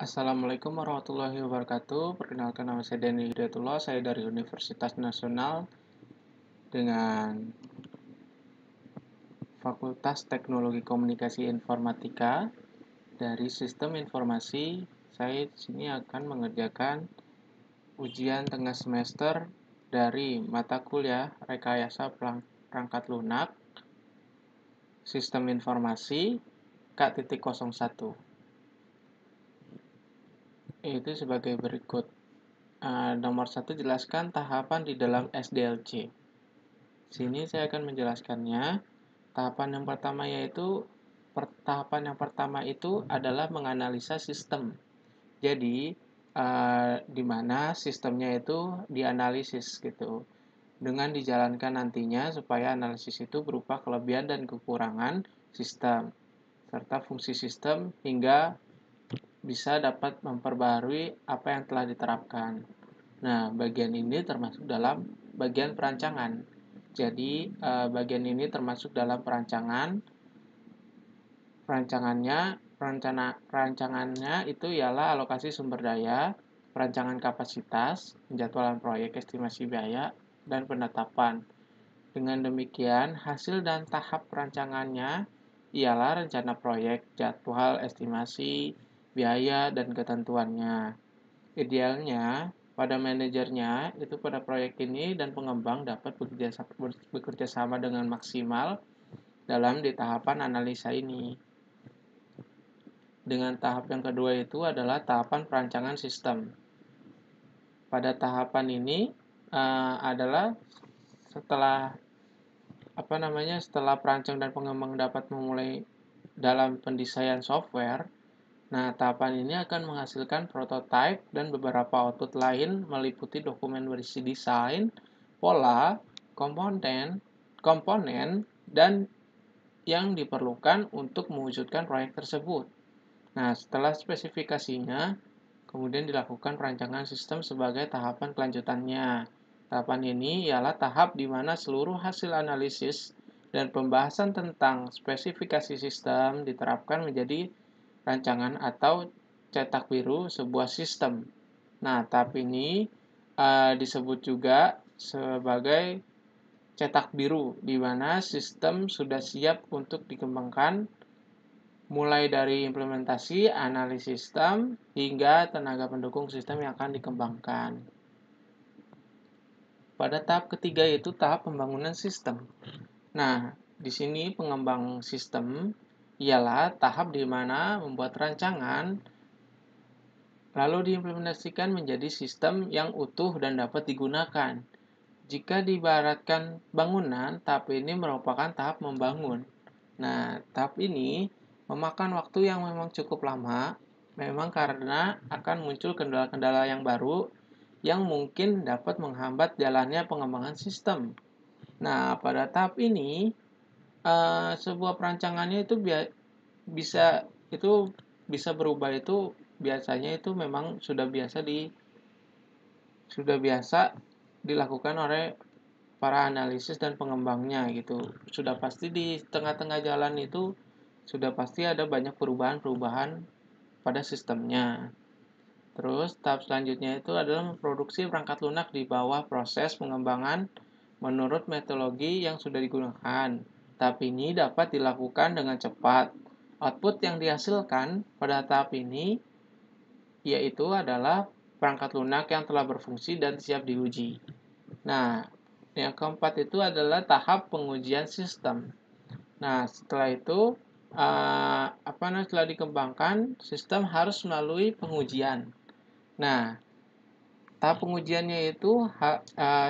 Assalamualaikum warahmatullahi wabarakatuh. Perkenalkan, nama saya Denny Hidayatullah. Saya dari Universitas Nasional dengan Fakultas Teknologi Komunikasi Informatika dari Sistem Informasi. Saya di sini akan mengerjakan ujian tengah semester dari mata kuliah Rekayasa Perangkat Lunak Sistem Informasi K.01. Itu sebagai berikut. Nomor 1, jelaskan tahapan di dalam SDLC. Sini saya akan menjelaskannya. Tahapan yang pertama itu adalah menganalisa sistem. Jadi di mana sistemnya itu dianalisis gitu. Dengan dijalankan nantinya supaya analisis itu berupa kelebihan dan kekurangan sistem serta fungsi sistem hingga bisa dapat memperbaharui apa yang telah diterapkan. Nah, bagian ini termasuk dalam bagian perancangan. Jadi, bagian ini termasuk dalam perancangannya itu ialah alokasi sumber daya, perancangan kapasitas, penjadwalan proyek, estimasi biaya, dan penetapan. Dengan demikian, hasil dan tahap perancangannya ialah rencana proyek, jadwal, estimasi, biaya, dan ketentuannya. Idealnya, pada manajernya itu pada proyek ini dan pengembang dapat bekerja sama dengan maksimal dalam di tahapan analisa ini. Dengan tahap yang kedua itu adalah tahapan perancangan sistem. Pada tahapan ini adalah setelah perancang dan pengembang dapat memulai dalam pendesain software. Nah, tahapan ini akan menghasilkan prototipe dan beberapa output lain meliputi dokumen berisi desain, pola, komponen, dan yang diperlukan untuk mewujudkan proyek tersebut. Nah, setelah spesifikasinya, kemudian dilakukan perancangan sistem sebagai tahapan kelanjutannya. Tahapan ini ialah tahap di mana seluruh hasil analisis dan pembahasan tentang spesifikasi sistem diterapkan menjadi rancangan atau cetak biru sebuah sistem. Nah, tahap ini disebut juga sebagai cetak biru, di mana sistem sudah siap untuk dikembangkan mulai dari implementasi, analisis sistem, hingga tenaga pendukung sistem yang akan dikembangkan. Pada tahap ketiga yaitu tahap pembangunan sistem. Nah, di sini pengembang sistem ialah tahap di mana membuat rancangan lalu diimplementasikan menjadi sistem yang utuh dan dapat digunakan. Jika diibaratkan bangunan, tahap ini merupakan tahap membangun. Nah, tahap ini memakan waktu yang memang cukup lama, memang karena akan muncul kendala-kendala yang baru yang mungkin dapat menghambat jalannya pengembangan sistem. Nah, pada tahap ini, sebuah perancangannya itu bisa berubah itu biasanya itu memang sudah biasa dilakukan oleh para analisis dan pengembangnya gitu. Sudah pasti di tengah-tengah jalan itu sudah pasti ada banyak perubahan-perubahan pada sistemnya. Terus tahap selanjutnya itu adalah memproduksi perangkat lunak di bawah proses pengembangan menurut metodologi yang sudah digunakan. Tahap ini dapat dilakukan dengan cepat. Output yang dihasilkan pada tahap ini yaitu adalah perangkat lunak yang telah berfungsi dan siap diuji. Nah, yang keempat itu adalah tahap pengujian sistem. Nah, setelah itu setelah dikembangkan, sistem harus melalui pengujian. Nah, tahap pengujiannya itu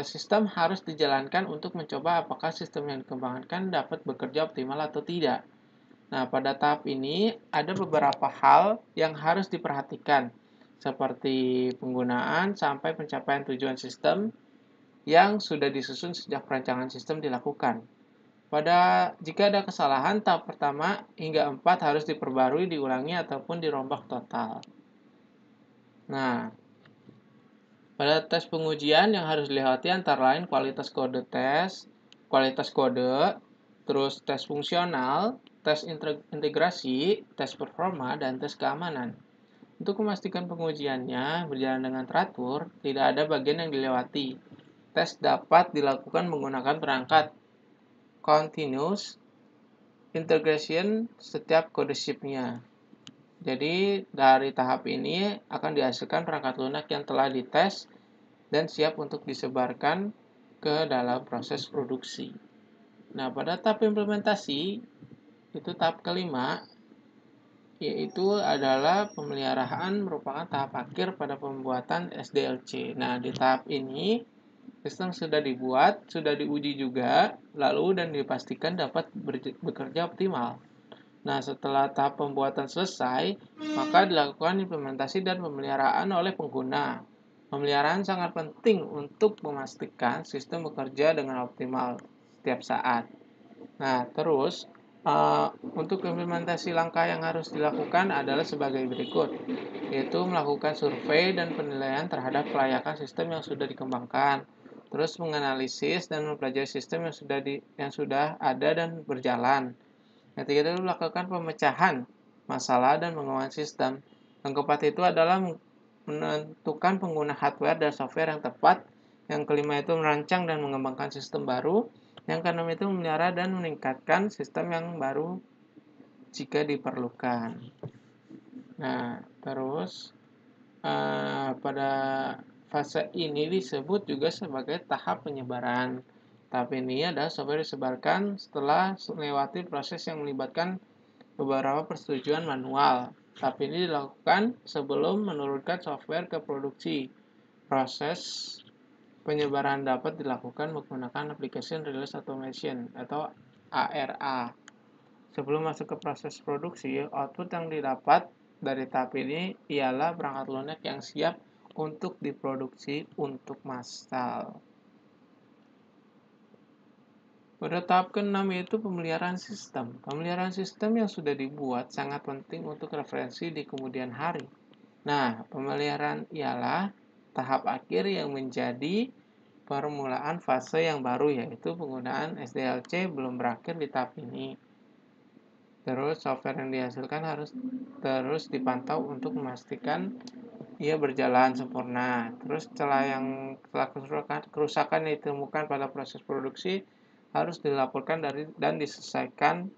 sistem harus dijalankan untuk mencoba apakah sistem yang dikembangkan dapat bekerja optimal atau tidak. Nah, pada tahap ini ada beberapa hal yang harus diperhatikan, seperti penggunaan sampai pencapaian tujuan sistem yang sudah disusun sejak perancangan sistem dilakukan. Jika ada kesalahan, tahap pertama hingga 4 harus diperbarui, diulangi, ataupun dirombak total. Nah, pada tes pengujian yang harus dilewati antara lain kualitas kode, terus tes fungsional, tes integrasi, tes performa, dan tes keamanan. Untuk memastikan pengujiannya berjalan dengan teratur, tidak ada bagian yang dilewati. Tes dapat dilakukan menggunakan perangkat continuous integration setiap kode chipnya. Jadi dari tahap ini akan dihasilkan perangkat lunak yang telah dites dan siap untuk disebarkan ke dalam proses produksi. Nah, pada tahap implementasi, itu tahap kelima, yaitu adalah pemeliharaan merupakan tahap akhir pada pembuatan SDLC. Nah, di tahap ini, sistem sudah dibuat, sudah diuji juga, lalu dan dipastikan dapat bekerja optimal. Nah, setelah tahap pembuatan selesai, maka dilakukan implementasi dan pemeliharaan oleh pengguna. Pemeliharaan sangat penting untuk memastikan sistem bekerja dengan optimal setiap saat. Nah, terus untuk implementasi langkah yang harus dilakukan adalah sebagai berikut, yaitu melakukan survei dan penilaian terhadap kelayakan sistem yang sudah dikembangkan, terus menganalisis dan mempelajari sistem yang sudah ada dan berjalan. Ketiga itu melakukan pemecahan masalah dan pengembangan sistem. Yang keempat itu adalah menentukan pengguna hardware dan software yang tepat. Yang kelima itu merancang dan mengembangkan sistem baru. Yang keenam itu memelihara dan meningkatkan sistem yang baru jika diperlukan. Nah, terus pada fase ini disebut juga sebagai tahap penyebaran. Tahap ini adalah software disebarkan setelah melewati proses yang melibatkan beberapa persetujuan manual. Tahap ini dilakukan sebelum menurunkan software ke produksi. Proses penyebaran dapat dilakukan menggunakan application release automation atau ARA. Sebelum masuk ke proses produksi, output yang didapat dari tahap ini ialah perangkat lunak yang siap untuk diproduksi untuk massal. Pada tahap ke-6 yaitu pemeliharaan sistem. Pemeliharaan sistem yang sudah dibuat sangat penting untuk referensi di kemudian hari. Nah, pemeliharaan ialah tahap akhir yang menjadi permulaan fase yang baru, yaitu penggunaan SDLC belum berakhir di tahap ini. Terus software yang dihasilkan harus terus dipantau untuk memastikan ia berjalan sempurna. Terus setelah kerusakan yang ditemukan pada proses produksi harus dilaporkan dan diselesaikan.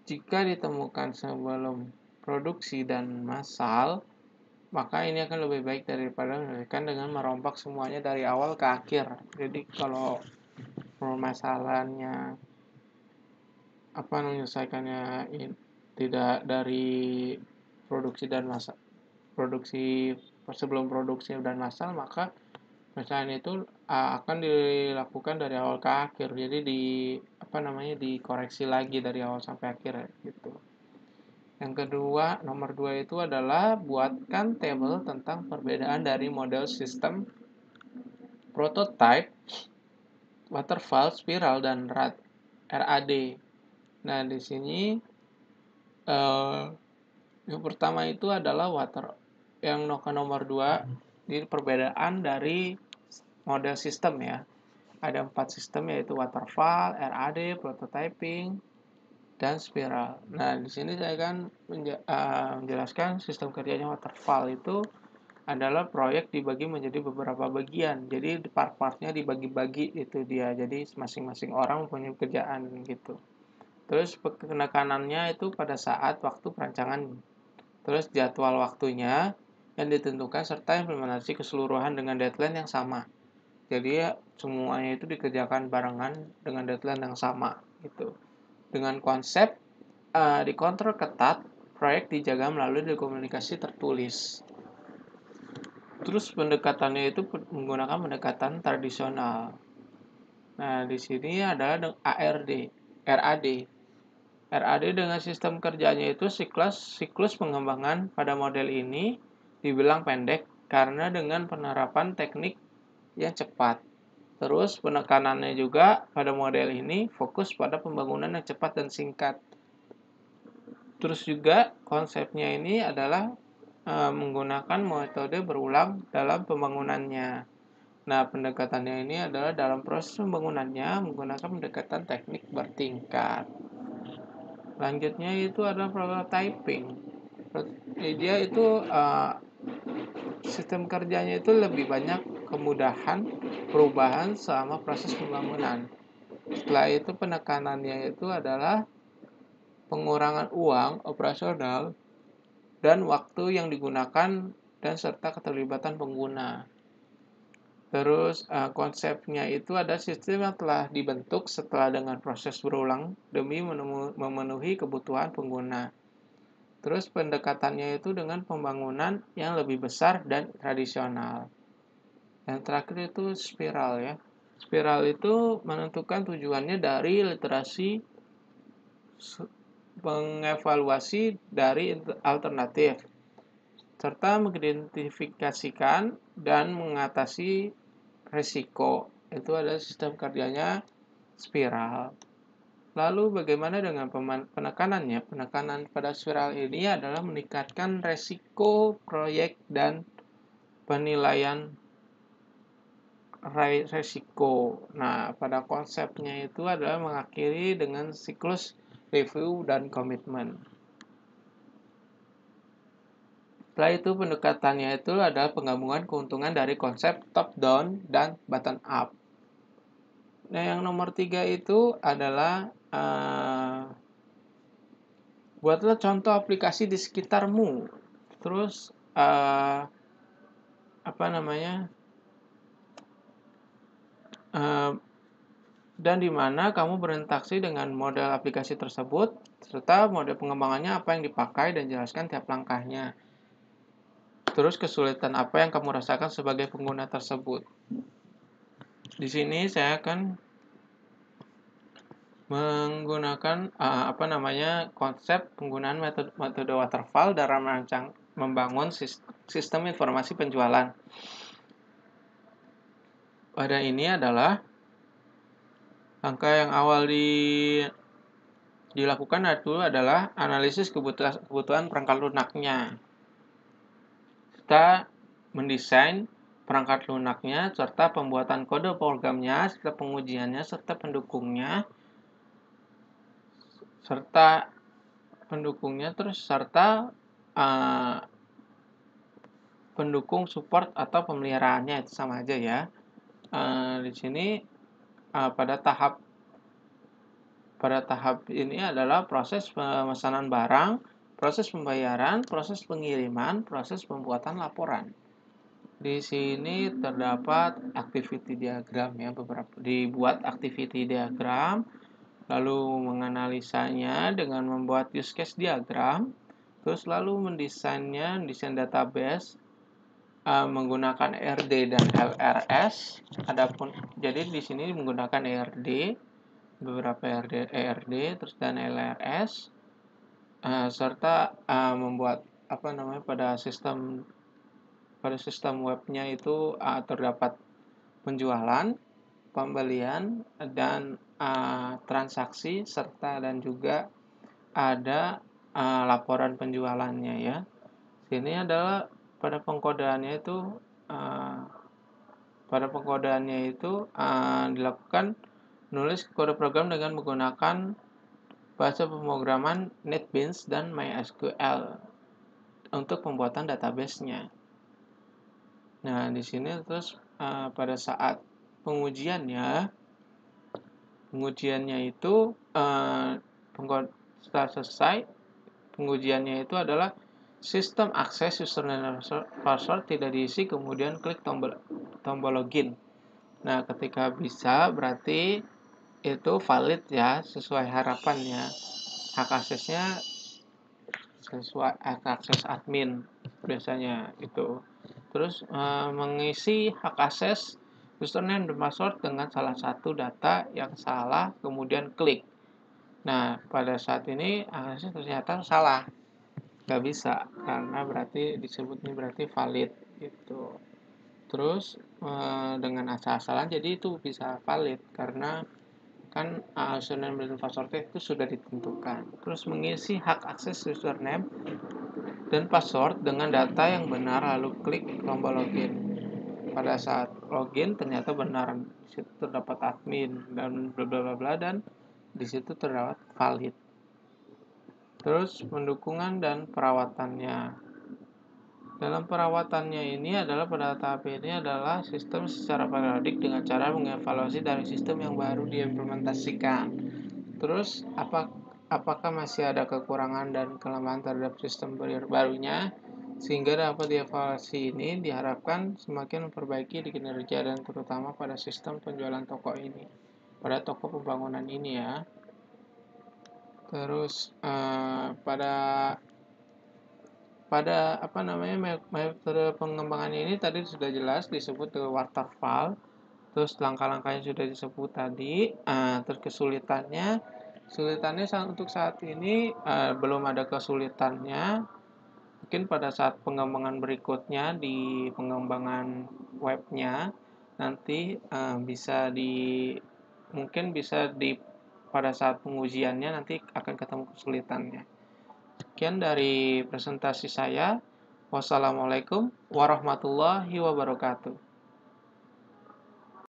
Jika ditemukan sebelum produksi dan massal, maka ini akan lebih baik daripada menyelesaikan dengan merombak semuanya dari awal ke akhir. Jadi kalau permasalahannya menyelesaikannya tidak dari produksi sebelum produksi dan massal, maka penyelesaian itu akan dilakukan dari awal ke akhir. Jadi dikoreksi lagi dari awal sampai akhir gitu. Yang kedua, nomor 2 itu adalah buatkan tabel tentang perbedaan dari model sistem prototype, waterfall, spiral, dan RAD. Nah, di sini yang pertama itu adalah yang nomor 2 di perbedaan dari model sistem ya. Ada 4 sistem yaitu waterfall, RAD, prototyping, dan spiral. Nah, di sini saya akan menjelaskan sistem kerjanya waterfall itu adalah proyek dibagi menjadi beberapa bagian. Jadi part-partnya dibagi-bagi itu dia. Jadi masing-masing orang mempunyai pekerjaan gitu. Terus penekanannya itu pada saat waktu perancangan. Terus jadwal waktunya yang ditentukan serta implementasi keseluruhan dengan deadline yang sama. Jadi semuanya itu dikerjakan barengan dengan deadline yang sama gitu. Dengan konsep dikontrol ketat, proyek dijaga melalui komunikasi tertulis. Terus pendekatannya itu menggunakan pendekatan tradisional. Nah, di sini ada RAD. RAD dengan sistem kerjanya itu siklus pengembangan pada model ini dibilang pendek karena dengan penerapan teknik yang cepat. Terus penekanannya juga pada model ini fokus pada pembangunan yang cepat dan singkat. Terus juga konsepnya ini adalah menggunakan metode berulang dalam pembangunannya. Nah, pendekatannya ini adalah dalam proses pembangunannya menggunakan pendekatan teknik bertingkat. Lanjutnya itu adalah prototyping. Dia itu sistem kerjanya itu lebih banyak kemudahan perubahan selama proses pembangunan. Setelah itu penekanannya itu adalah pengurangan uang operasional dan waktu yang digunakan dan serta keterlibatan pengguna. Terus konsepnya itu ada sistem yang telah dibentuk setelah dengan proses berulang demi memenuhi kebutuhan pengguna. Terus pendekatannya itu dengan pembangunan yang lebih besar dan tradisional. Yang terakhir itu spiral ya. Spiral itu menentukan tujuannya dari literasi mengevaluasi dari alternatif serta mengidentifikasikan dan mengatasi risiko. Itu adalah sistem kerjanya spiral. Lalu bagaimana dengan penekanannya? Penekanan pada spiral ini adalah meningkatkan resiko proyek dan penilaian resiko. Nah, pada konsepnya itu adalah mengakhiri dengan siklus review dan komitmen. Setelah itu pendekatannya itu adalah penggabungan keuntungan dari konsep top down dan bottom up. Nah, yang nomor 3 itu adalah buatlah contoh aplikasi di sekitarmu. Terus dan di mana kamu berinteraksi dengan model aplikasi tersebut serta model pengembangannya apa yang dipakai dan jelaskan tiap langkahnya. Terus kesulitan apa yang kamu rasakan sebagai pengguna tersebut. Di sini saya akan menggunakan konsep penggunaan metode waterfall dalam membangun sistem informasi penjualan. Pada ini adalah langkah yang awal dilakukan itu adalah analisis kebutuhan perangkat lunaknya. Kita mendesain perangkat lunaknya serta pembuatan kode programnya serta pengujiannya serta pendukungnya serta pendukung support atau pemeliharaannya itu sama aja ya. Di sini pada tahap ini adalah proses pemesanan barang, proses pembayaran, proses pengiriman, proses pembuatan laporan. Di sini terdapat activity diagram ya, dibuat activity diagram, lalu menganalisanya dengan membuat use case diagram, terus lalu mendesain database menggunakan RD dan LRS. Jadi di sini menggunakan RD, beberapa ERD terus dan LRS, serta membuat pada sistem webnya itu terdapat penjualan, pembelian dan transaksi serta dan juga ada laporan penjualannya ya. Sini adalah pada pengkodeannya itu dilakukan nulis kode program dengan menggunakan bahasa pemrograman NetBeans dan MySQL untuk pembuatan database-nya. Nah, di sini terus pada saat pengujiannya itu setelah selesai pengujiannya itu adalah sistem akses username dan password tidak diisi, kemudian klik tombol login. Nah, ketika bisa berarti itu valid ya, sesuai harapannya. Hak aksesnya sesuai hak akses admin biasanya itu. Terus mengisi hak akses username dan password dengan salah satu data yang salah, kemudian klik. Nah, pada saat ini aksesnya ternyata salah. Nggak bisa, karena disebutnya berarti valid gitu. Terus dengan asal-asalan jadi itu bisa valid karena kan username dan password itu sudah ditentukan. Terus mengisi hak akses username dan password dengan data yang benar lalu klik tombol login. Pada saat login ternyata benar, di situ terdapat admin dan bla bla bla dan di situ terdapat valid. Terus pendukungan dan perawatannya. Dalam perawatannya ini adalah pada tahap ini adalah sistem secara periodik dengan cara mengevaluasi dari sistem yang baru diimplementasikan. Terus apakah masih ada kekurangan dan kelemahan terhadap sistem barunya, sehingga dapat dievaluasi ini diharapkan semakin memperbaiki di kinerja dan terutama pada sistem penjualan toko ini, pada toko pembangunan ini ya. Terus pada metode pengembangan ini tadi sudah jelas disebut waterfall. Terus langkah-langkahnya sudah disebut tadi. Terus kesulitannya untuk saat ini belum ada kesulitannya. Mungkin pada saat pengembangan berikutnya di pengembangan webnya nanti pada saat pengujiannya nanti akan ketemu kesulitannya. Sekian dari presentasi saya. Wassalamualaikum warahmatullahi wabarakatuh.